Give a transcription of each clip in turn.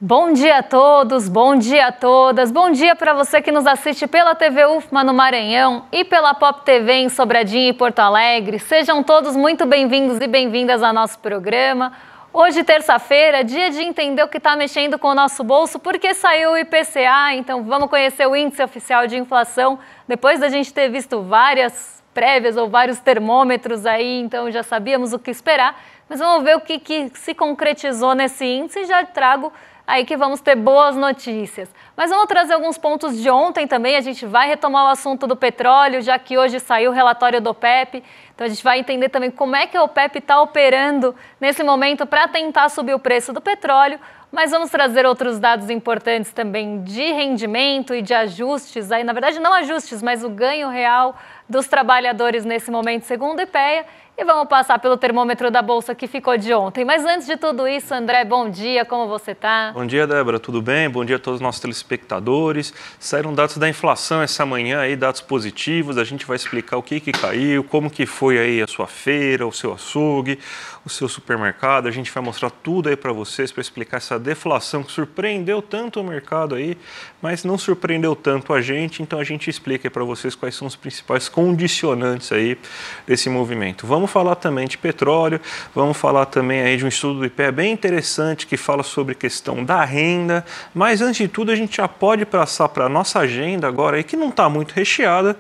Bom dia a todos, bom dia a todas, bom dia para você que nos assiste pela TV UFMA no Maranhão e pela Pop TV em Sobradinho e Porto Alegre. Sejam todos muito bem-vindos e bem-vindas ao nosso programa. Hoje, terça-feira, dia de entender o que está mexendo com o nosso bolso, porque saiu o IPCA, então vamos conhecer o Índice Oficial de Inflação, depois da gente ter visto várias prévias ou vários termômetros aí, então já sabíamos o que esperar, mas vamos ver o que se concretizou nesse índice e já trago aí que vamos ter boas notícias. Mas vamos trazer alguns pontos de ontem também, a gente vai retomar o assunto do petróleo, já que hoje saiu o relatório do OPEP, então a gente vai entender também como é que a OPEP está operando nesse momento para tentar subir o preço do petróleo, mas vamos trazer outros dados importantes também de rendimento e de ajustes, aí na verdade não ajustes, mas o ganho real dos trabalhadores nesse momento, segundo o IPEA. E vamos passar pelo termômetro da Bolsa que ficou de ontem. Mas antes de tudo isso, André, bom dia, como você está? Bom dia, Débora, tudo bem? Bom dia a todos os nossos telespectadores. Saíram dados da inflação essa manhã, aí, dados positivos, a gente vai explicar o que caiu, como que foi aí a sua feira, o seu açougue, o seu supermercado. A gente vai mostrar tudo aí para vocês, para explicar essa deflação que surpreendeu tanto o mercado aí, mas não surpreendeu tanto a gente, então a gente explica aí para vocês quais são os principais condicionantes aí desse movimento. Vamos falar também de petróleo, vamos falar também aí de um estudo do IPEA bem interessante que fala sobre questão da renda, mas antes de tudo a gente já pode passar para a nossa agenda agora aí que não está muito recheada,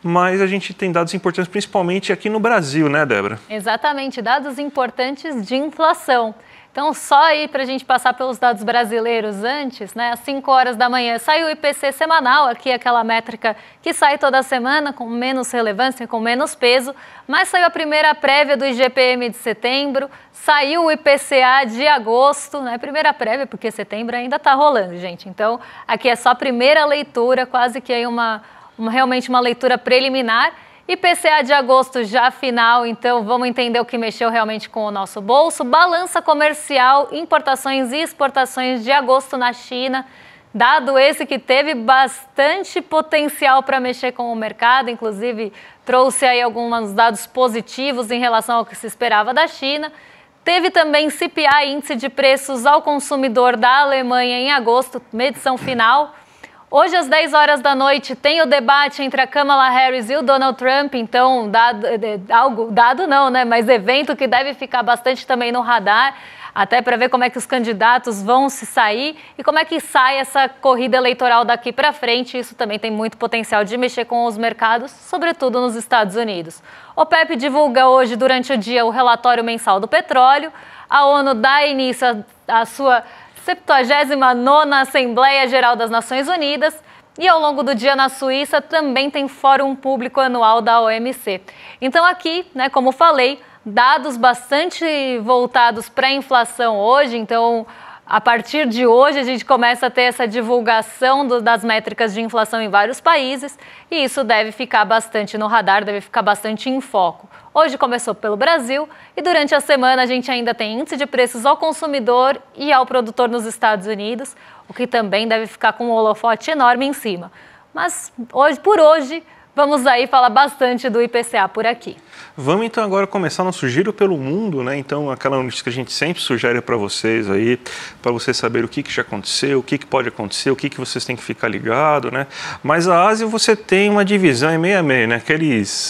mas a gente tem dados importantes principalmente aqui no Brasil, né, Débora? Exatamente, dados importantes de inflação. Então, só aí para a gente passar pelos dados brasileiros antes, né? Às 5 horas da manhã saiu o IPC semanal, aqui aquela métrica que sai toda semana, com menos relevância, com menos peso, mas saiu a primeira prévia do IGPM de setembro, saiu o IPCA de agosto, né? Primeira prévia, porque setembro ainda está rolando, gente. Então, aqui é só a primeira leitura, quase que aí realmente uma leitura preliminar. IPCA de agosto já final, então vamos entender o que mexeu realmente com o nosso bolso. Balança comercial, importações e exportações de agosto na China. Dado esse que teve bastante potencial para mexer com o mercado, inclusive trouxe aí alguns dados positivos em relação ao que se esperava da China. Teve também CPI, Índice de Preços ao Consumidor da Alemanha em agosto, medição final. Hoje, às 10 horas da noite, tem o debate entre a Kamala Harris e o Donald Trump, então, mas evento que deve ficar bastante também no radar, até para ver como é que os candidatos vão se sair e como é que sai essa corrida eleitoral daqui para frente. Isso também tem muito potencial de mexer com os mercados, sobretudo nos Estados Unidos. O OPEP divulga hoje, durante o dia, o relatório mensal do petróleo. A ONU dá início à sua 79ª Assembleia Geral das Nações Unidas e ao longo do dia na Suíça também tem Fórum Público Anual da OMC. Então aqui, né, como falei, dados bastante voltados para a inflação hoje, então a partir de hoje a gente começa a ter essa divulgação das métricas de inflação em vários países e isso deve ficar bastante no radar, deve ficar bastante em foco. Hoje começou pelo Brasil e durante a semana a gente ainda tem índice de preços ao consumidor e ao produtor nos Estados Unidos, o que também deve ficar com um holofote enorme em cima. Mas por hoje, vamos aí falar bastante do IPCA por aqui. Vamos então agora começar nosso giro pelo mundo, né? Então aquela notícia que a gente sempre sugere para vocês aí, para vocês saberem o que já aconteceu, o que pode acontecer, o que vocês têm que ficar ligado, né? Mas a Ásia você tem uma divisão em meio a meio, né?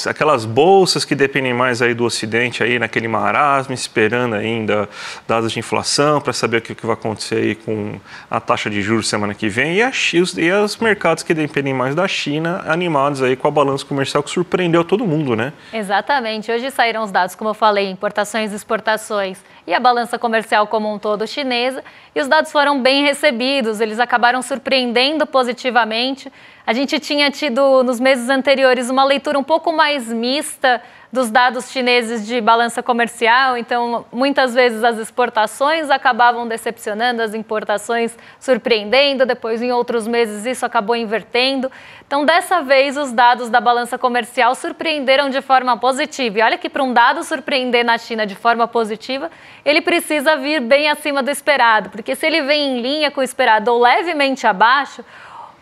Aquelas bolsas que dependem mais aí do Ocidente aí naquele marasmo, esperando ainda dados de inflação para saber o que vai acontecer aí com a taxa de juros semana que vem e os mercados que dependem mais da China animados aí com a balança comercial que surpreendeu todo mundo, né? Exatamente. Hoje saíram os dados, como eu falei, importações e exportações e a balança comercial como um todo chinesa, e os dados foram bem recebidos, eles acabaram surpreendendo positivamente. A gente tinha tido nos meses anteriores uma leitura um pouco mais mista dos dados chineses de balança comercial, então muitas vezes as exportações acabavam decepcionando, as importações surpreendendo, depois em outros meses isso acabou invertendo. Então dessa vez os dados da balança comercial surpreenderam de forma positiva. E olha que para um dado surpreender na China de forma positiva, ele precisa vir bem acima do esperado, porque se ele vem em linha com o esperado ou levemente abaixo,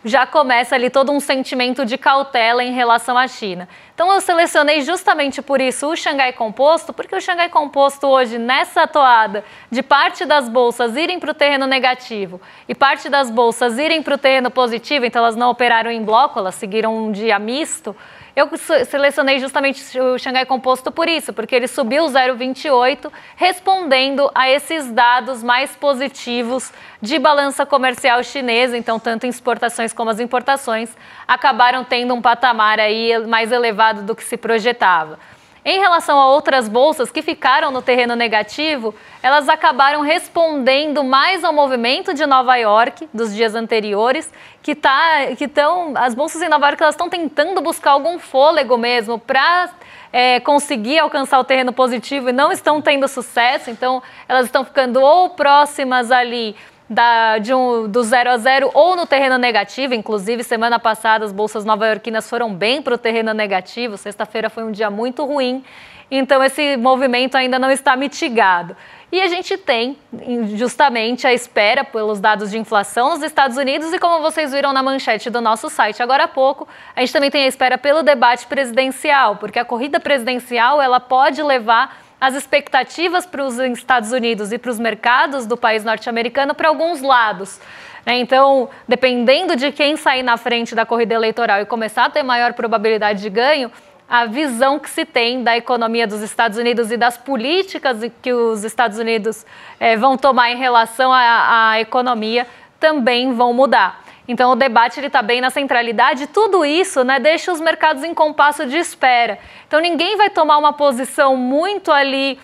já começa ali todo um sentimento de cautela em relação à China. Então eu selecionei justamente por isso o Xangai Composto, porque o Xangai Composto hoje, nessa toada de parte das bolsas irem para o terreno negativo e parte das bolsas irem para o terreno positivo, então elas não operaram em bloco, elas seguiram um dia misto. Eu selecionei justamente o Xangai Composto por isso, porque ele subiu 0,28, respondendo a esses dados mais positivos de balança comercial chinesa. Então, tanto exportações como as importações acabaram tendo um patamar aí mais elevado do que se projetava. Em relação a outras bolsas que ficaram no terreno negativo, elas acabaram respondendo mais ao movimento de Nova York dos dias anteriores, as bolsas em Nova York elas estão tentando buscar algum fôlego mesmo para conseguir alcançar o terreno positivo e não estão tendo sucesso, então elas estão ficando ou próximas ali do 0 a 0 ou no terreno negativo. Inclusive, semana passada as bolsas nova-iorquinas foram bem para o terreno negativo, sexta-feira foi um dia muito ruim, então esse movimento ainda não está mitigado. E a gente tem justamente a espera pelos dados de inflação nos Estados Unidos e, como vocês viram na manchete do nosso site agora há pouco, a gente também tem a espera pelo debate presidencial, porque a corrida presidencial ela pode levar as expectativas para os Estados Unidos e para os mercados do país norte-americano para alguns lados. Então, dependendo de quem sair na frente da corrida eleitoral e começar a ter maior probabilidade de ganho, a visão que se tem da economia dos Estados Unidos e das políticas que os Estados Unidos vão tomar em relação à economia também vão mudar. Então, o debate está bem na centralidade. Tudo isso deixa os mercados em compasso de espera. Então, ninguém vai tomar uma posição muito ali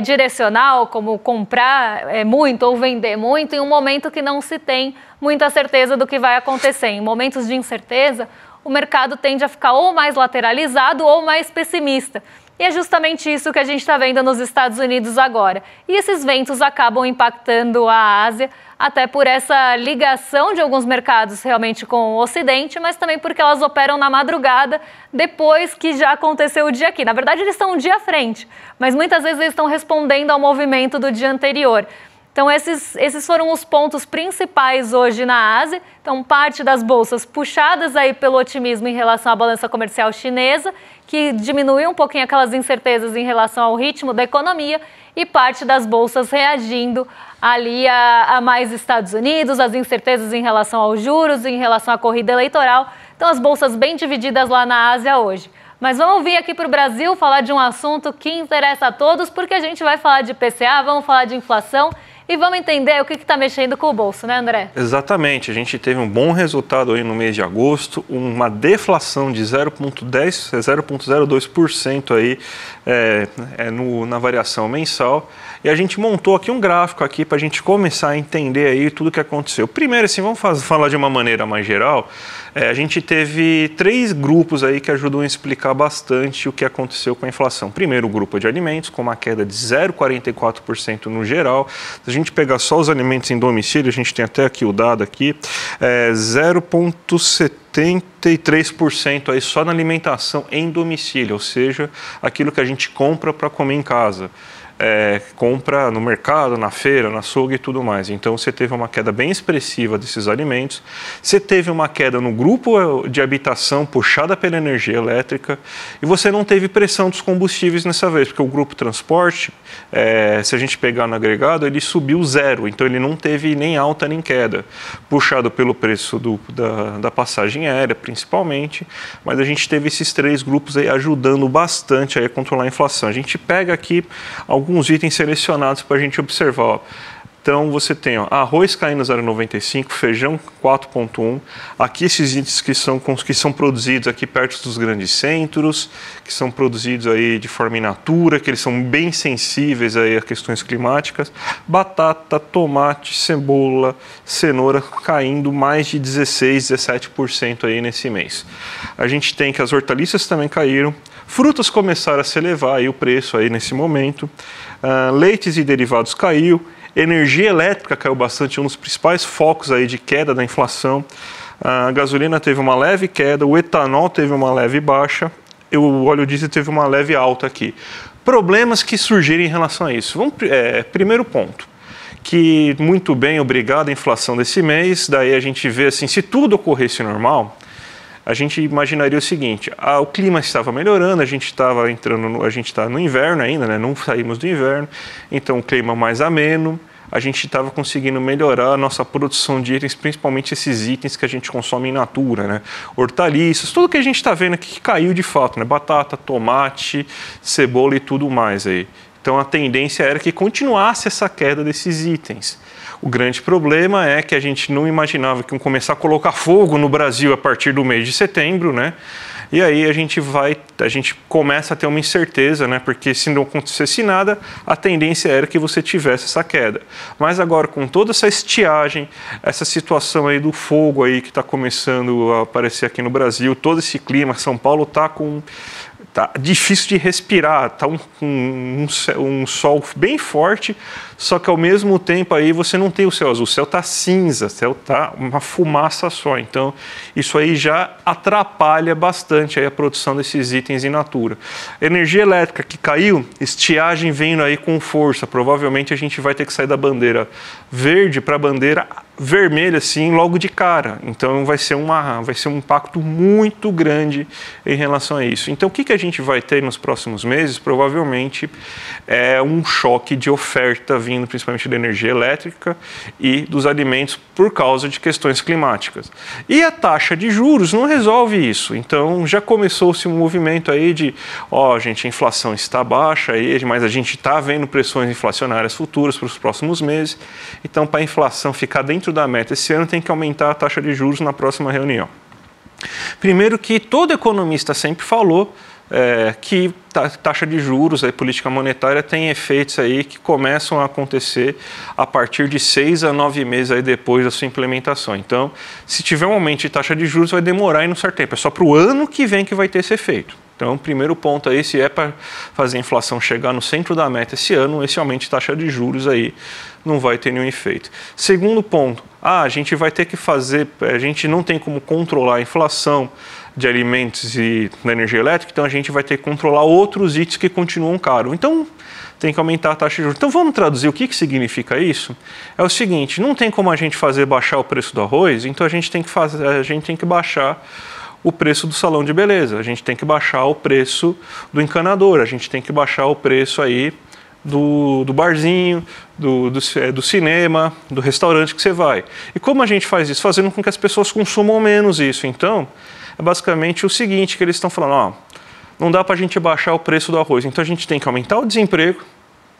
direcional, como comprar muito ou vender muito, em um momento que não se tem muita certeza do que vai acontecer. Em momentos de incerteza, o mercado tende a ficar ou mais lateralizado ou mais pessimista. E é justamente isso que a gente está vendo nos Estados Unidos agora. E esses ventos acabam impactando a Ásia, até por essa ligação de alguns mercados realmente com o Ocidente, mas também porque elas operam na madrugada depois que já aconteceu o dia aqui. Na verdade, eles estão um dia à frente, mas muitas vezes eles estão respondendo ao movimento do dia anterior. Então, esses foram os pontos principais hoje na Ásia. Então, parte das bolsas puxadas aí pelo otimismo em relação à balança comercial chinesa, que diminuiu um pouquinho aquelas incertezas em relação ao ritmo da economia, e parte das bolsas reagindo ali a mais Estados Unidos, as incertezas em relação aos juros, em relação à corrida eleitoral. Então, as bolsas bem divididas lá na Ásia hoje. Mas vamos vir aqui para o Brasil falar de um assunto que interessa a todos, porque a gente vai falar de IPCA, vamos falar de inflação e vamos entender o que está mexendo com o bolso, né, André? Exatamente. A gente teve um bom resultado aí no mês de agosto, uma deflação de 0,02% aí na variação mensal. E a gente montou aqui um gráfico aqui para a gente começar a entender aí tudo o que aconteceu. Primeiro, assim, vamos falar de uma maneira mais geral. A gente teve 3 grupos aí que ajudam a explicar bastante o que aconteceu com a inflação. Primeiro, o grupo de alimentos, com uma queda de 0,44% no geral. Se a gente pegar só os alimentos em domicílio, a gente tem até aqui o dado aqui, 0,73% aí só na alimentação em domicílio, ou seja, aquilo que a gente compra para comer em casa. Compra no mercado, na feira, na açougue e tudo mais. Então, você teve uma queda bem expressiva desses alimentos. Você teve uma queda no grupo de habitação puxada pela energia elétrica e você não teve pressão dos combustíveis nessa vez, porque o grupo transporte, se a gente pegar no agregado, ele subiu 0, então ele não teve nem alta nem queda, puxado pelo preço da passagem aérea, principalmente, mas a gente teve esses 3 grupos aí ajudando bastante aí a controlar a inflação. A gente pega aqui alguns itens selecionados para a gente observar. Ó. Então, você tem arroz caindo 0,95, feijão 4,1. Aqui esses itens que são produzidos aqui perto dos grandes centros, que são produzidos aí de forma in natura, que eles são bem sensíveis aí a questões climáticas. Batata, tomate, cebola, cenoura caindo mais de 16, 17% aí nesse mês. A gente tem que as hortaliças também caíram. Frutas começaram a se elevar aí o preço aí nesse momento, leites e derivados caiu, energia elétrica caiu bastante, um dos principais focos aí de queda da inflação, a gasolina teve uma leve queda, o etanol teve uma leve baixa, o óleo diesel teve uma leve alta aqui. Problemas que surgiram em relação a isso. Primeiro ponto, que muito bem, obrigado, a inflação desse mês. Daí a gente vê assim, se tudo ocorresse normal, a gente imaginaria o seguinte: o clima estava melhorando, a gente estava entrando, a gente está no inverno ainda, né? Não saímos do inverno, então o clima mais ameno, a gente estava conseguindo melhorar a nossa produção de itens, principalmente esses itens que a gente consome in natura, né? Hortaliças, tudo que a gente está vendo aqui que caiu de fato, né? Batata, tomate, cebola e tudo mais aí. Então a tendência era que continuasse essa queda desses itens. O grande problema é que a gente não imaginava que iam começar a colocar fogo no Brasil a partir do mês de setembro, né? E aí a gente começa a ter uma incerteza, né? Porque se não acontecesse nada, a tendência era que você tivesse essa queda. Mas agora, com toda essa estiagem, essa situação aí do fogo aí que está começando a aparecer aqui no Brasil, todo esse clima, São Paulo está difícil de respirar, tá um sol bem forte, só que ao mesmo tempo aí você não tem o céu azul, o céu tá cinza, o céu tá uma fumaça só, então isso aí já atrapalha bastante aí a produção desses itens in natura. Energia elétrica que caiu, estiagem vindo aí com força, provavelmente a gente vai ter que sair da bandeira verde para a bandeira vermelha assim logo de cara, então vai ser um impacto muito grande em relação a isso. Então o que a gente vai ter nos próximos meses? Provavelmente é um choque de oferta vindo principalmente da energia elétrica e dos alimentos por causa de questões climáticas. E a taxa de juros não resolve isso, então já começou-se um movimento aí de, gente, a inflação está baixa aí, mas a gente está vendo pressões inflacionárias futuras para os próximos meses, então para a inflação ficar dentro da meta esse ano tem que aumentar a taxa de juros na próxima reunião. Primeiro que todo economista sempre falou que taxa de juros, a política monetária tem efeitos aí que começam a acontecer a partir de 6 a 9 meses aí depois da sua implementação. Então, se tiver um aumento de taxa de juros, vai demorar aí um certo tempo. É só para o ano que vem que vai ter esse efeito. Então, o primeiro ponto aí, se é para fazer a inflação chegar no centro da meta esse ano, esse aumento de taxa de juros aí não vai ter nenhum efeito. Segundo ponto, a gente vai ter que fazer, a gente não tem como controlar a inflação de alimentos e da energia elétrica, então a gente vai ter que controlar outros itens que continuam caros. Então, tem que aumentar a taxa de juros. Então, vamos traduzir o que significa isso? É o seguinte, não tem como a gente fazer baixar o preço do arroz, então a gente tem que baixar o preço do salão de beleza, a gente tem que baixar o preço do encanador, a gente tem que baixar o preço aí do barzinho, do cinema, do restaurante que você vai. E como a gente faz isso? Fazendo com que as pessoas consumam menos isso. Então, é basicamente o seguinte que eles estão falando, não dá para a gente baixar o preço do arroz, então a gente tem que aumentar o desemprego,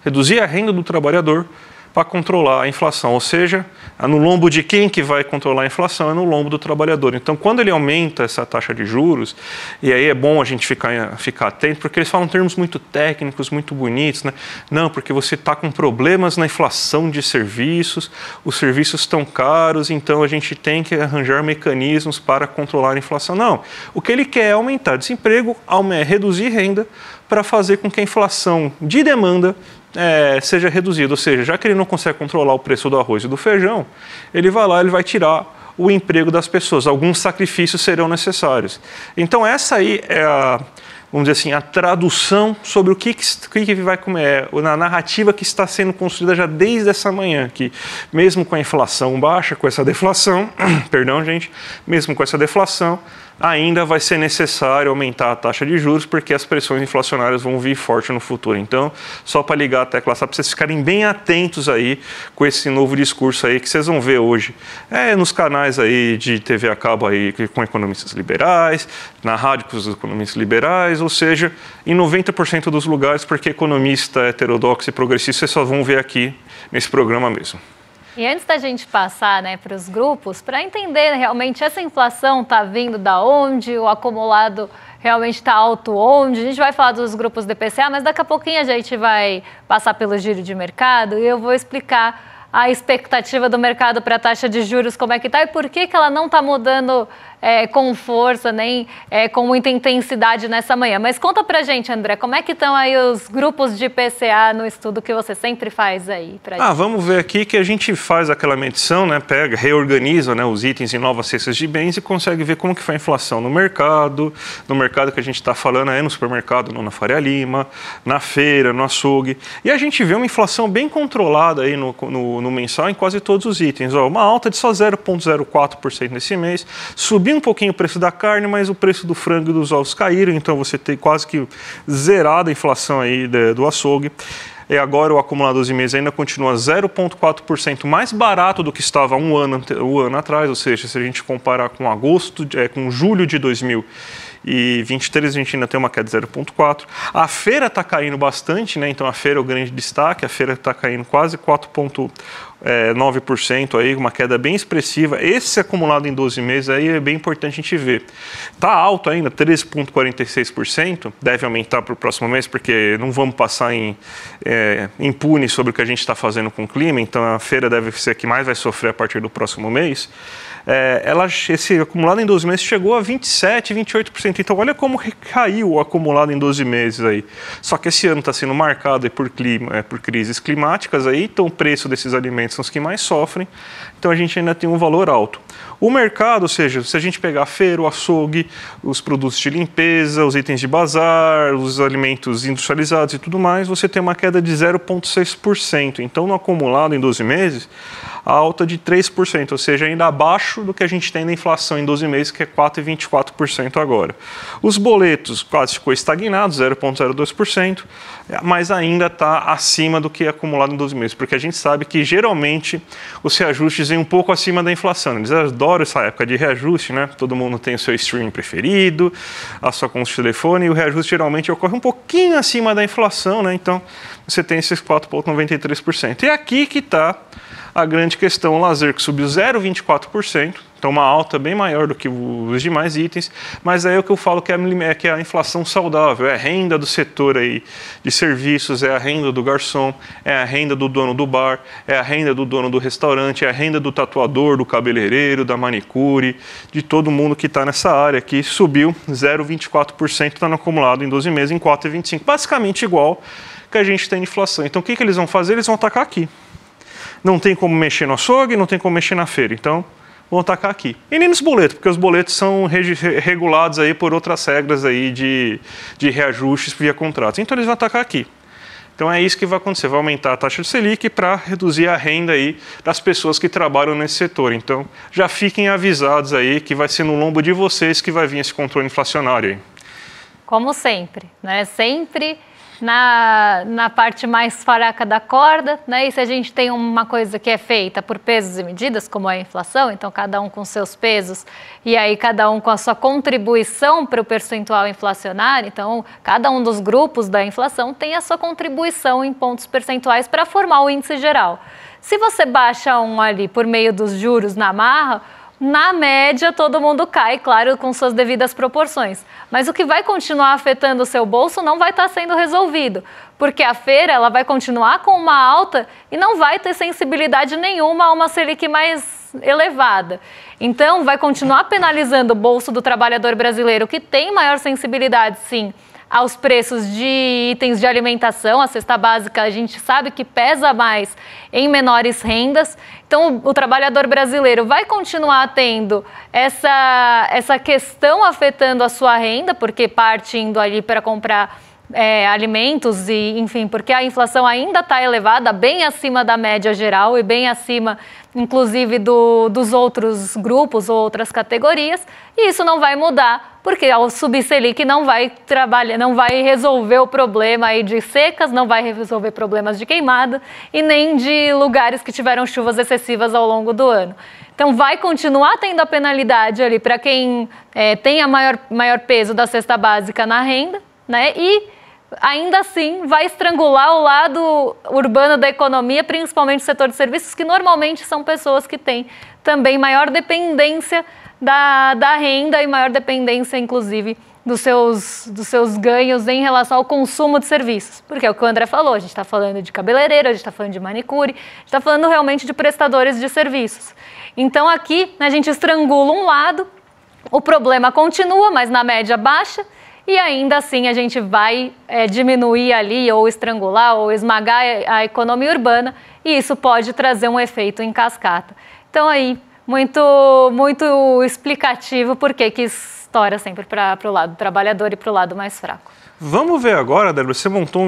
reduzir a renda do trabalhador para controlar a inflação, ou seja, no lombo de quem que vai controlar a inflação? É no lombo do trabalhador. Então, quando ele aumenta essa taxa de juros, e aí é bom a gente ficar atento, porque eles falam termos muito técnicos, muito bonitos, né? Não, porque você está com problemas na inflação de serviços, os serviços estão caros, então a gente tem que arranjar mecanismos para controlar a inflação. Não, o que ele quer é aumentar desemprego, reduzir renda, para fazer com que a inflação de demanda seja reduzido, ou seja, já que ele não consegue controlar o preço do arroz e do feijão, ele vai lá, ele vai tirar o emprego das pessoas, alguns sacrifícios serão necessários. Então essa aí é vamos dizer assim, a tradução sobre o que vai comer, na narrativa que está sendo construída já desde essa manhã, que mesmo com a inflação baixa, com essa deflação, perdão gente, mesmo com essa deflação, ainda vai ser necessário aumentar a taxa de juros, porque as pressões inflacionárias vão vir forte no futuro. Então, só para ligar a tecla, só para vocês ficarem bem atentos aí com esse novo discurso aí que vocês vão ver hoje nos canais aí de TV a cabo aí com economistas liberais, na rádio com os economistas liberais, ou seja, em 90% dos lugares, porque economista heterodoxo e progressista vocês só vão ver aqui nesse programa mesmo. E antes da gente passar para os grupos, para entender realmente essa inflação está vindo da onde, o acumulado realmente está alto onde, a gente vai falar dos grupos DPCA, mas daqui a pouquinho a gente vai passar pelo giro de mercado e eu vou explicar a expectativa do mercado para a taxa de juros, como é que está e por que ela não está mudando com força, nem com muita intensidade nessa manhã. Mas conta pra gente, André, como é que estão aí os grupos de IPCA no estudo que você sempre faz aí pra gente? Vamos ver aqui que a gente faz aquela medição, né? Pega, reorganiza, né, os itens em novas cestas de bens e consegue ver como que foi a inflação no mercado que a gente está falando no supermercado, na Faria Lima, na feira, no açougue. E a gente vê uma inflação bem controlada aí no mensal em quase todos os itens. Uma alta de só 0,04% nesse mês, subiu um pouquinho o preço da carne, mas o preço do frango e dos ovos caíram, então você tem quase que zerada a inflação aí do açougue. E agora o acumulado 12 meses ainda continua 0,4% mais barato do que estava um ano atrás, ou seja, se a gente comparar com com julho de 2023, a gente ainda tem uma queda de 0,4%. A feira está caindo bastante, né? Então a feira é o grande destaque, a feira está caindo quase 4,9%, aí, uma queda bem expressiva. Esse acumulado em 12 meses aí é bem importante a gente ver. Está alto ainda, 13,46%, deve aumentar para o próximo mês, porque não vamos passar impune sobre o que a gente está fazendo com o clima, então a feira deve ser a que mais vai sofrer a partir do próximo mês. Esse acumulado em 12 meses chegou a 27%, 28%. Então, olha como caiu o acumulado em 12 meses aí. Só que esse ano está sendo marcado por crises climáticas aí, então o preço desses alimentos são os que mais sofrem. Então, a gente ainda tem um valor alto. O mercado, ou seja, se a gente pegar a feira, o açougue, os produtos de limpeza, os itens de bazar, os alimentos industrializados e tudo mais, você tem uma queda de 0,6%. Então, no acumulado em 12 meses, a alta de 3%, ou seja, ainda abaixo do que a gente tem na inflação em 12 meses, que é 4,24% agora. Os boletos quase ficou estagnado, 0,02%, mas ainda está acima do que é acumulado em 12 meses, porque a gente sabe que geralmente os reajustes vêm um pouco acima da inflação. Eles adoram essa época de reajuste, né? Todo mundo tem o seu streaming preferido, a sua conta de telefone, e o reajuste geralmente ocorre um pouquinho acima da inflação, né? Então, você tem esses 4,93%. E aqui que está a grande questão, o lazer, que subiu 0,24%, então uma alta bem maior do que os demais itens, mas aí é o que eu falo que é a inflação saudável, é a renda do setor aí de serviços, é a renda do garçom, é a renda do dono do bar, é a renda do dono do restaurante, é a renda do tatuador, do cabeleireiro, da manicure, de todo mundo que está nessa área, que subiu 0,24%, está no acumulado em 12 meses, em 4,25%, basicamente igual que a gente tem inflação. Então o que eles vão fazer? Eles vão atacar aqui. Não tem como mexer no açougue, não tem como mexer na feira. Então, vão atacar aqui. E nem nos boletos, porque os boletos são regulados aí por outras regras aí de reajustes via contratos. Então, eles vão atacar aqui. Então, é isso que vai acontecer. Vai aumentar a taxa de Selic para reduzir a renda aí das pessoas que trabalham nesse setor. Então, já fiquem avisados aí que vai ser no lombo de vocês que vai vir esse controle inflacionário aí. Como sempre, né? Sempre na parte mais fraca da corda, né? E se a gente tem uma coisa que é feita por pesos e medidas, como é a inflação, então cada um com seus pesos e aí cada um com a sua contribuição para o percentual inflacionário, então cada um dos grupos da inflação tem a sua contribuição em pontos percentuais para formar o índice geral. Se você baixa um ali por meio dos juros na marra, na média, todo mundo cai, claro, com suas devidas proporções. Mas o que vai continuar afetando o seu bolso não vai estar sendo resolvido, porque a feira ela vai continuar com uma alta e não vai ter sensibilidade nenhuma a uma Selic mais elevada. Então, vai continuar penalizando o bolso do trabalhador brasileiro, que tem maior sensibilidade, sim, aos preços de itens de alimentação. A cesta básica a gente sabe que pesa mais em menores rendas, então o trabalhador brasileiro vai continuar tendo essa questão afetando a sua renda, porque parte indo ali para comprar alimentos e, enfim, porque a inflação ainda está elevada, bem acima da média geral e bem acima, inclusive, dos outros grupos ou outras categorias, e isso não vai mudar, porque ao subir Selic não vai resolver o problema aí de secas, não vai resolver problemas de queimada e nem de lugares que tiveram chuvas excessivas ao longo do ano. Então, vai continuar tendo a penalidade ali para quem tem a maior peso da cesta básica na renda, né? E ainda assim vai estrangular o lado urbano da economia, principalmente o setor de serviços, que normalmente são pessoas que têm também maior dependência da renda e maior dependência, inclusive, dos seus ganhos em relação ao consumo de serviços. Porque é o que o André falou, a gente está falando de cabeleireiro, a gente está falando de manicure, a gente está falando realmente de prestadores de serviços. Então aqui a gente estrangula um lado O problema continua, mas na média baixa, e ainda assim a gente vai diminuir ali, ou estrangular, ou esmagar a economia urbana, e isso pode trazer um efeito em cascata. Então aí, muito explicativo por que estoura sempre para o lado do trabalhador e para o lado mais fraco. Vamos ver agora, Débora, você montou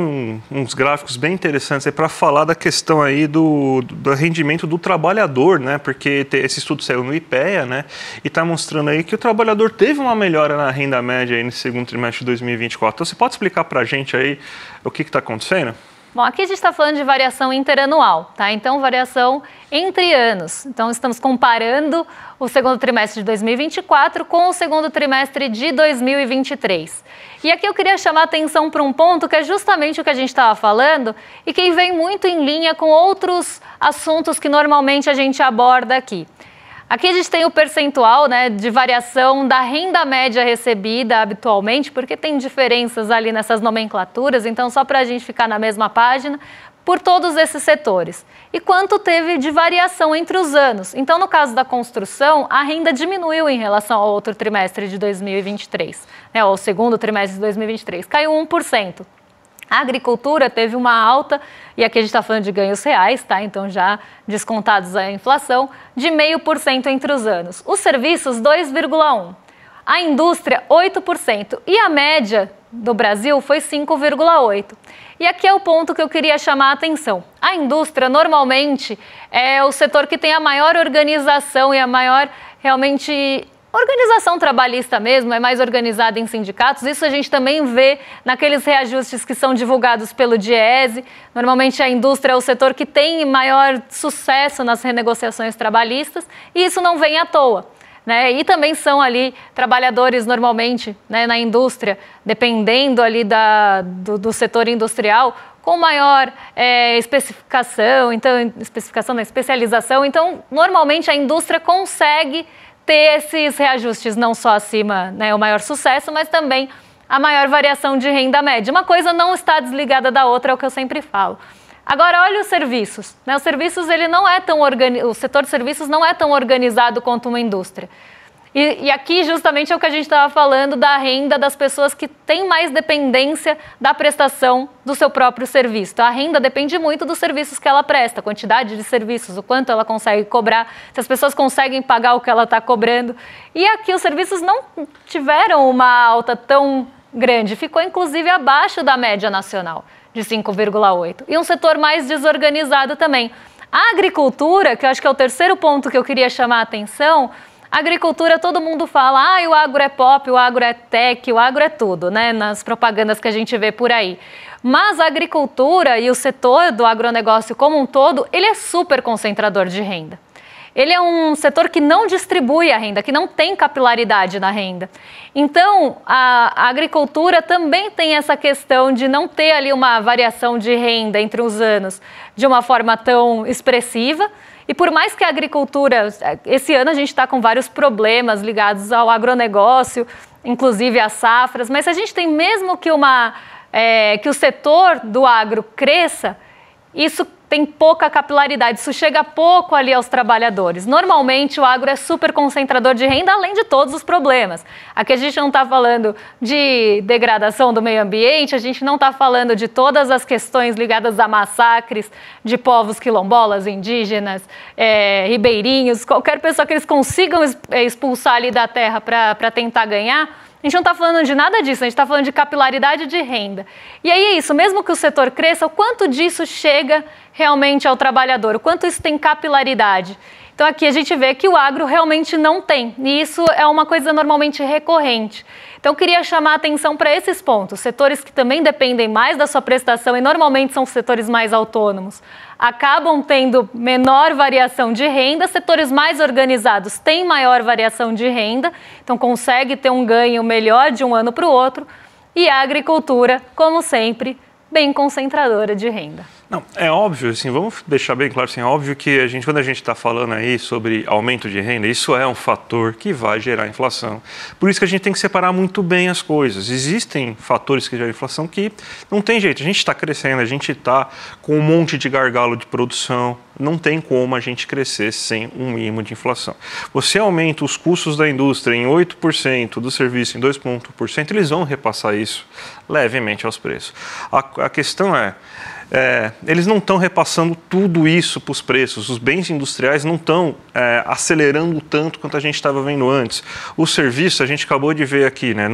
uns gráficos bem interessantes aí para falar da questão aí do rendimento do trabalhador, né? Porque esse estudo saiu no IPEA, né? E está mostrando aí que o trabalhador teve uma melhora na renda média aí no segundo trimestre de 2024. Então, você pode explicar para a gente aí o que está acontecendo? Bom, aqui a gente está falando de variação interanual, tá? Então, variação entre anos. Então, estamos comparando o segundo trimestre de 2024 com o segundo trimestre de 2023. E aqui eu queria chamar a atenção para um ponto que é justamente o que a gente estava falando e que vem muito em linha com outros assuntos que normalmente a gente aborda aqui. Aqui a gente tem o percentual, né, de variação da renda média recebida habitualmente, porque tem diferenças ali nessas nomenclaturas, então só para a gente ficar na mesma página, por todos esses setores. E quanto teve de variação entre os anos. Então, no caso da construção, a renda diminuiu em relação ao outro trimestre de 2023, né, ao segundo trimestre de 2023, caiu 1%. A agricultura teve uma alta, e aqui a gente está falando de ganhos reais, tá? Então já descontados a inflação, de 0,5% entre os anos. Os serviços, 2,1%. A indústria, 8%. E a média do Brasil foi 5,8%. E aqui é o ponto que eu queria chamar a atenção. A indústria, normalmente, é o setor que tem a maior organização e a maior, realmente, organização trabalhista mesmo, é mais organizada em sindicatos. Isso a gente também vê naqueles reajustes que são divulgados pelo Diese. Normalmente a indústria é o setor que tem maior sucesso nas renegociações trabalhistas e isso não vem à toa, né? E também são ali trabalhadores normalmente, né, na indústria, dependendo ali do setor industrial, com maior especificação, então especialização. Então, normalmente a indústria consegue ter esses reajustes não só acima, né, o maior sucesso, mas também a maior variação de renda média. Uma coisa não está desligada da outra, é o que eu sempre falo. Agora, olha os serviços, né? Os serviços, o setor de serviços não é tão organizado quanto uma indústria. E aqui justamente é o que a gente estava falando da renda das pessoas que têm mais dependência da prestação do seu próprio serviço. Então, a renda depende muito dos serviços que ela presta, a quantidade de serviços, o quanto ela consegue cobrar, se as pessoas conseguem pagar o que ela está cobrando. E aqui os serviços não tiveram uma alta tão grande, ficou inclusive abaixo da média nacional, de 5,8%. E um setor mais desorganizado também. A agricultura, que eu acho que é o terceiro ponto que eu queria chamar a atenção. A agricultura, todo mundo fala, o agro é pop, o agro é tech, o agro é tudo, né? Nas propagandas que a gente vê por aí. Mas a agricultura e o setor do agronegócio como um todo, ele é super concentrador de renda. Ele é um setor que não distribui a renda, que não tem capilaridade na renda. Então, a agricultura também tem essa questão de não ter ali uma variação de renda entre os anos de uma forma tão expressiva. E por mais que a agricultura, esse ano a gente está com vários problemas ligados ao agronegócio, inclusive às safras, mas se a gente tem mesmo que o setor do agro cresça, isso tem pouca capilaridade, isso chega pouco ali aos trabalhadores. Normalmente o agro é super concentrador de renda, além de todos os problemas. Aqui a gente não está falando de degradação do meio ambiente, a gente não está falando de todas as questões ligadas a massacres de povos quilombolas, indígenas, ribeirinhos, qualquer pessoa que eles consigam expulsar ali da terra para tentar ganhar. A gente não está falando de nada disso, a gente está falando de capilaridade de renda. E aí é isso, mesmo que o setor cresça, o quanto disso chega realmente ao trabalhador, o quanto isso tem capilaridade. Então aqui a gente vê que o agro realmente não tem, e isso é uma coisa normalmente recorrente. Então eu queria chamar a atenção para esses pontos, setores que também dependem mais da sua prestação e normalmente são setores mais autônomos, acabam tendo menor variação de renda, setores mais organizados têm maior variação de renda, então consegue ter um ganho melhor de um ano para o outro, e a agricultura, como sempre, bem concentradora de renda. Não, é óbvio, assim, vamos deixar bem claro, assim, é óbvio que quando a gente está falando aí sobre aumento de renda, isso é um fator que vai gerar inflação. Por isso que a gente tem que separar muito bem as coisas. Existem fatores que geram inflação que não tem jeito, a gente está crescendo, a gente está com um monte de gargalo de produção, não tem como a gente crescer sem um mínimo de inflação. Você aumenta os custos da indústria em 8%, do serviço em 2,1%, eles vão repassar isso levemente aos preços. A questão eles não estão repassando tudo isso para os preços. Os bens industriais não estão acelerando tanto quanto a gente estava vendo antes. O serviço, a gente acabou de ver aqui, né?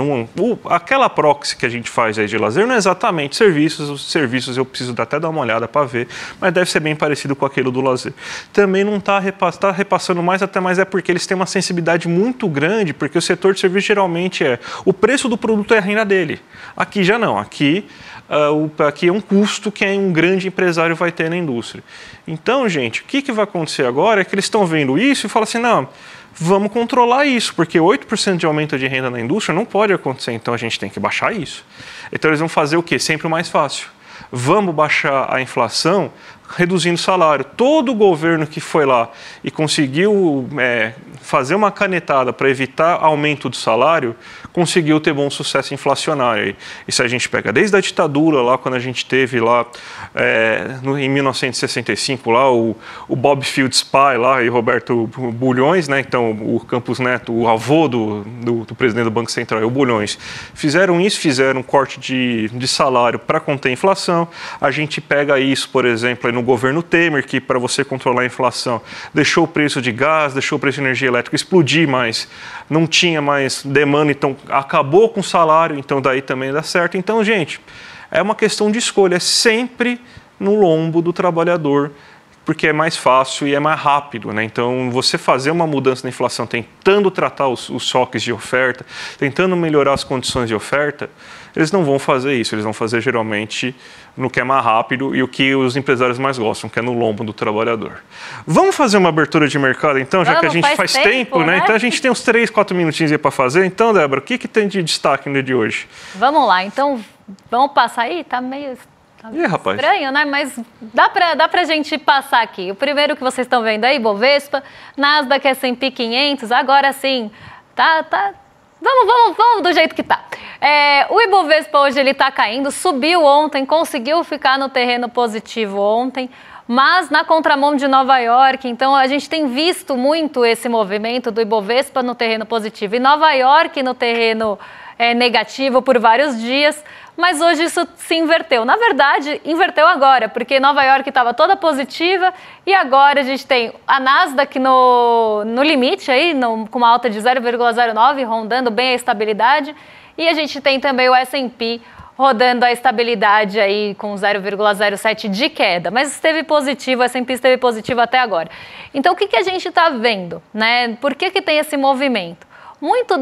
Aquela proxy que a gente faz aí de lazer não é exatamente serviços. Os serviços eu preciso até dar uma olhada para ver, mas deve ser bem parecido com aquele do lazer. Também não está repassando mais, até mais é porque eles têm uma sensibilidade muito grande, porque o setor de serviço geralmente o preço do produto é a renda dele. Aqui já não, aqui é um custo que um grande empresário vai ter na indústria. Então, gente, o que vai acontecer agora é que eles estão vendo isso e falam assim, não, vamos controlar isso, porque 8% de aumento de renda na indústria não pode acontecer, então a gente tem que baixar isso. Então eles vão fazer o quê? Sempre o mais fácil. Vamos baixar a inflação reduzindo o salário. Todo governo que foi lá e conseguiu fazer uma canetada para evitar aumento do salário, conseguiu ter bom sucesso inflacionário. Isso a gente pega desde a ditadura, lá quando a gente teve lá em 1965, lá o Bob Fields pai lá, e Roberto Bulhões, né? Então o Campos Neto, o avô do presidente do Banco Central, o Bulhões, fizeram isso, fizeram um corte de salário para conter a inflação. A gente pega isso, por exemplo, no governo Temer, que para você controlar a inflação, deixou o preço de gás, deixou o preço de energia elétrica explodir mais, não tinha mais demanda, então acabou com o salário, então daí também dá certo. Então, gente, é uma questão de escolha, é sempre no lombo do trabalhador, porque é mais fácil e é mais rápido, né? Então, você fazer uma mudança na inflação, tentando tratar os choques de oferta, tentando melhorar as condições de oferta, eles não vão fazer isso, eles vão fazer geralmente no que é mais rápido e o que os empresários mais gostam, que é no lombo do trabalhador. Vamos fazer uma abertura de mercado então, já que a gente faz tempo, né? Então a gente tem uns 3, 4 minutinhos aí para fazer. Então, Débora, o que tem de destaque no dia de hoje? Vamos lá, então vamos passar aí, tá meio... rapaz. Estranho, né? Mas dá pra gente passar aqui. O primeiro que vocês estão vendo aí, Bovespa, Nasdaq, S&P 500, agora sim, vamos do jeito que tá. O Ibovespa hoje ele tá caindo, subiu ontem, conseguiu ficar no terreno positivo ontem, mas na contramão de Nova York, então a gente tem visto muito esse movimento do Ibovespa no terreno positivo e Nova York no terreno negativo por vários dias, mas hoje isso se inverteu. Na verdade, inverteu agora, porque Nova York estava toda positiva e agora a gente tem a Nasdaq no limite, aí, com uma alta de 0,09, rondando bem a estabilidade, e a gente tem também o S&P rodando a estabilidade aí com 0,07 de queda, mas esteve positivo, o S&P esteve positivo até agora. Então, o que a gente está vendo, né? Por que tem esse movimento? Muito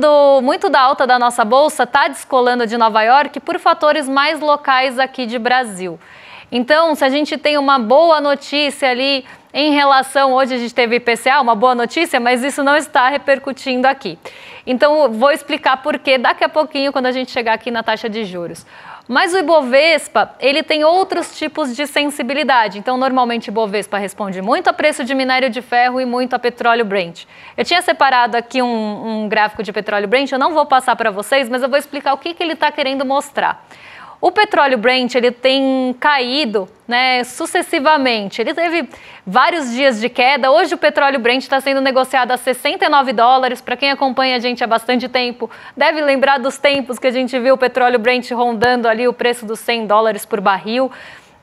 da alta da nossa bolsa está descolando de Nova York por fatores mais locais aqui de Brasil. Então, se a gente tem uma boa notícia ali em relação, hoje a gente teve IPCA, uma boa notícia, mas isso não está repercutindo aqui. Então, vou explicar por quê daqui a pouquinho, quando a gente chegar aqui na taxa de juros. Mas o Ibovespa, ele tem outros tipos de sensibilidade. Então, normalmente, o Ibovespa responde muito a preço de minério de ferro e muito a petróleo Brent. Eu tinha separado aqui um gráfico de petróleo Brent, eu não vou passar para vocês, mas eu vou explicar o que ele está querendo mostrar. O petróleo Brent, ele tem caído, né, sucessivamente. Ele teve vários dias de queda. Hoje o petróleo Brent está sendo negociado a $69. Para quem acompanha a gente há bastante tempo, deve lembrar dos tempos que a gente viu o petróleo Brent rondando ali o preço dos $100 por barril.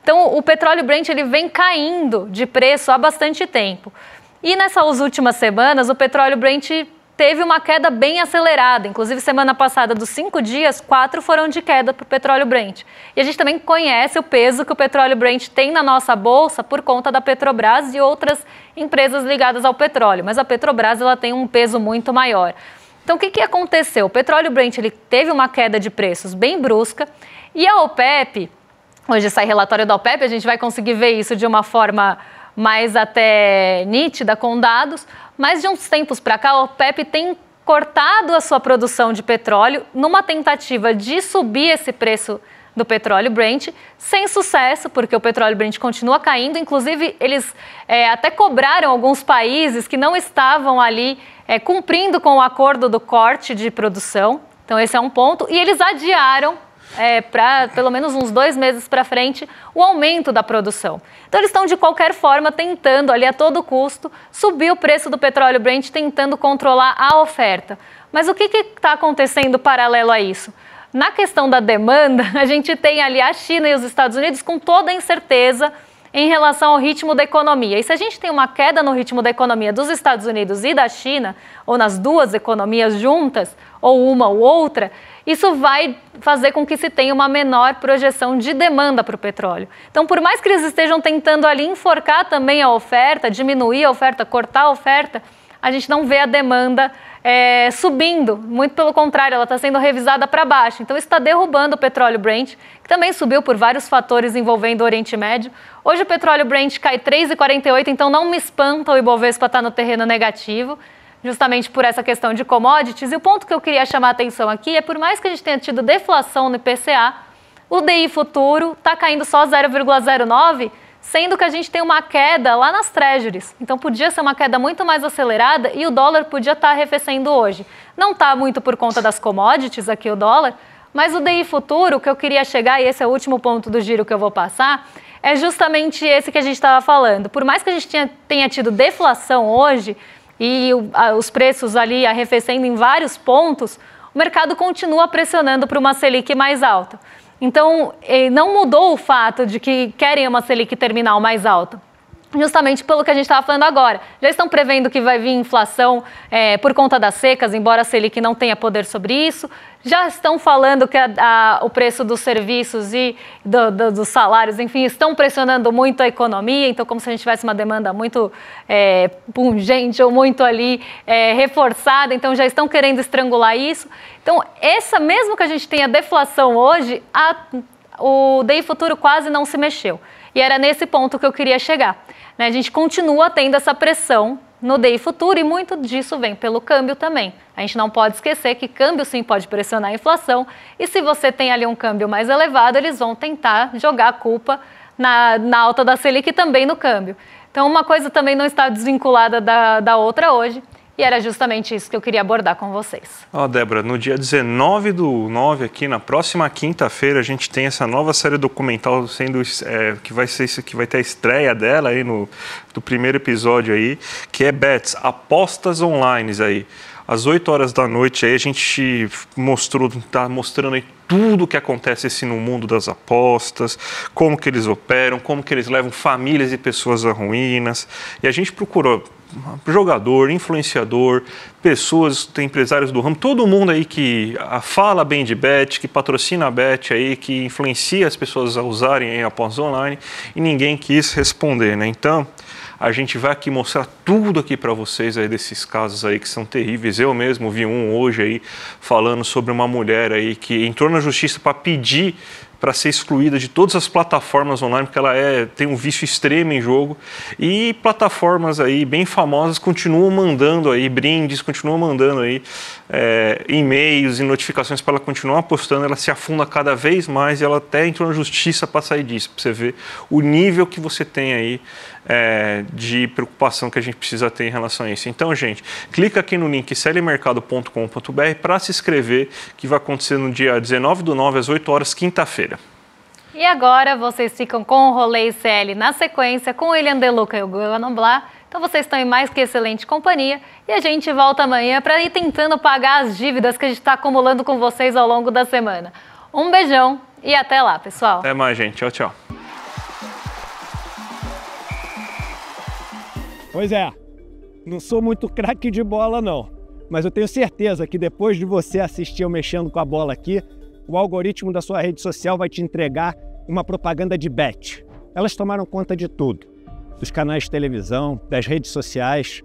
Então, o petróleo Brent ele vem caindo de preço há bastante tempo. E nessas últimas semanas, o petróleo Brent teve uma queda bem acelerada. Inclusive, semana passada, dos 5 dias, 4 foram de queda para o petróleo Brent. E a gente também conhece o peso que o petróleo Brent tem na nossa bolsa por conta da Petrobras e outras empresas ligadas ao petróleo. Mas a Petrobras ela tem um peso muito maior. Então, o que aconteceu? O petróleo Brent ele teve uma queda de preços bem brusca e a OPEP, hoje sai relatório da OPEP, a gente vai conseguir ver isso de uma forma mais até nítida, com dados, mas de uns tempos para cá a OPEP tem cortado a sua produção de petróleo numa tentativa de subir esse preço do petróleo Brent, sem sucesso, porque o petróleo Brent continua caindo. Inclusive, eles até cobraram alguns países que não estavam ali cumprindo com o acordo do corte de produção. Então, esse é um ponto. E eles adiaram para pelo menos uns 2 meses para frente o aumento da produção. Então, eles estão, de qualquer forma, tentando ali a todo custo subir o preço do petróleo Brent, tentando controlar a oferta. Mas o que está acontecendo paralelo a isso? Na questão da demanda, a gente tem ali a China e os Estados Unidos com toda a incerteza em relação ao ritmo da economia. E se a gente tem uma queda no ritmo da economia dos Estados Unidos e da China, ou nas duas economias juntas, ou uma ou outra, isso vai fazer com que se tenha uma menor projeção de demanda para o petróleo. Então, por mais que eles estejam tentando ali enforcar também a oferta, diminuir a oferta, cortar a oferta, a gente não vê a demanda subindo, muito pelo contrário, ela está sendo revisada para baixo. Então, isso está derrubando o petróleo Brent, que também subiu por vários fatores envolvendo o Oriente Médio. Hoje o petróleo Brent cai 3,48, então não me espanta o Ibovespa estar no terreno negativo, justamente por essa questão de commodities. E o ponto que eu queria chamar a atenção aqui é, por mais que a gente tenha tido deflação no IPCA, o DI futuro está caindo só 0,09%, sendo que a gente tem uma queda lá nas treasuries. Então, podia ser uma queda muito mais acelerada e o dólar podia estar arrefecendo hoje. Não está muito por conta das commodities aqui o dólar, mas o DI futuro, que eu queria chegar, e esse é o último ponto do giro que eu vou passar, é justamente esse que a gente estava falando. Por mais que a gente tenha tido deflação hoje e os preços ali arrefecendo em vários pontos, o mercado continua pressionando para uma Selic mais alta. Então, não mudou o fato de que querem uma Selic terminal mais alta, justamente pelo que a gente estava falando agora. Já estão prevendo que vai vir inflação por conta das secas, embora a Selic não tenha poder sobre isso. Já estão falando que o preço dos serviços e dos salários, enfim, estão pressionando muito a economia. Então, como se a gente tivesse uma demanda muito pungente ou muito ali reforçada. Então, já estão querendo estrangular isso. Então, mesmo que a gente tenha deflação hoje, o DI futuro quase não se mexeu. E era nesse ponto que eu queria chegar. Né? A gente continua tendo essa pressão no DI futuro e muito disso vem pelo câmbio também. A gente não pode esquecer que câmbio sim pode pressionar a inflação e se você tem ali um câmbio mais elevado, eles vão tentar jogar a culpa na alta da Selic e também no câmbio. Então, uma coisa também não está desvinculada da outra hoje. E era justamente isso que eu queria abordar com vocês. Débora, no dia 19/9, aqui na próxima quinta-feira, a gente tem essa nova série documental que vai ter a estreia dela aí do primeiro episódio aí, que é Bets, apostas online aí. Às 8 horas da noite aí a gente está mostrando aí tudo o que acontece no mundo das apostas, como que eles operam, como que eles levam famílias e pessoas a ruínas. E a gente procurou jogador, influenciador, pessoas, empresários do ramo, todo mundo aí que fala bem de bet, que patrocina a bet aí, que influencia as pessoas a usarem apostas online e ninguém quis responder, né? Então, a gente vai aqui mostrar tudo aqui para vocês aí desses casos aí que são terríveis. Eu mesmo vi um hoje aí falando sobre uma mulher aí que entrou na justiça para pedir para ser excluída de todas as plataformas online, porque ela tem um vício extremo em jogo, e plataformas aí bem famosas continuam mandando aí brindes, continuam mandando aí e-mails e notificações para ela continuar apostando. Ela se afunda cada vez mais e ela até entrou na justiça para sair disso, para você ver o nível que você tem aí de preocupação que a gente precisa ter em relação a isso. Então, gente, clica aqui no link clmercado.com.br para se inscrever, que vai acontecer no dia 19/9, às 8 horas, quinta-feira. E agora vocês ficam com o Rolê ICL na sequência, com o William De Luca e o Guilherme Noblar. Então vocês estão em mais que excelente companhia e a gente volta amanhã para ir tentando pagar as dívidas que a gente está acumulando com vocês ao longo da semana. Um beijão e até lá, pessoal. Até mais, gente. Tchau, tchau. Pois é, não sou muito craque de bola não, mas eu tenho certeza que depois de você assistir eu mexendo com a bola aqui, o algoritmo da sua rede social vai te entregar uma propaganda de bet. Elas tomaram conta de tudo, dos canais de televisão, das redes sociais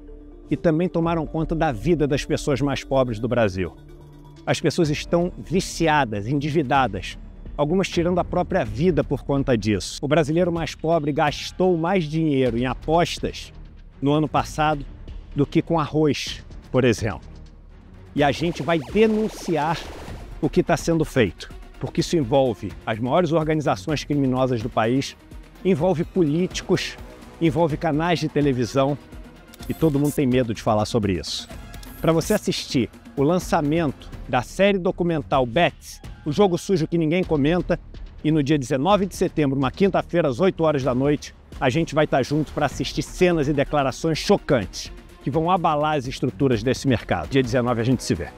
e também tomaram conta da vida das pessoas mais pobres do Brasil. As pessoas estão viciadas, endividadas, algumas tirando a própria vida por conta disso. O brasileiro mais pobre gastou mais dinheiro em apostas no ano passado do que com arroz, por exemplo. e a gente vai denunciar o que está sendo feito, porque isso envolve as maiores organizações criminosas do país, envolve políticos, envolve canais de televisão e todo mundo tem medo de falar sobre isso. Para você assistir o lançamento da série documental Bets, o jogo sujo que ninguém comenta, e no dia 19 de setembro, uma quinta-feira, às 8 horas da noite, a gente vai estar junto para assistir cenas e declarações chocantes que vão abalar as estruturas desse mercado. Dia 19 a gente se vê.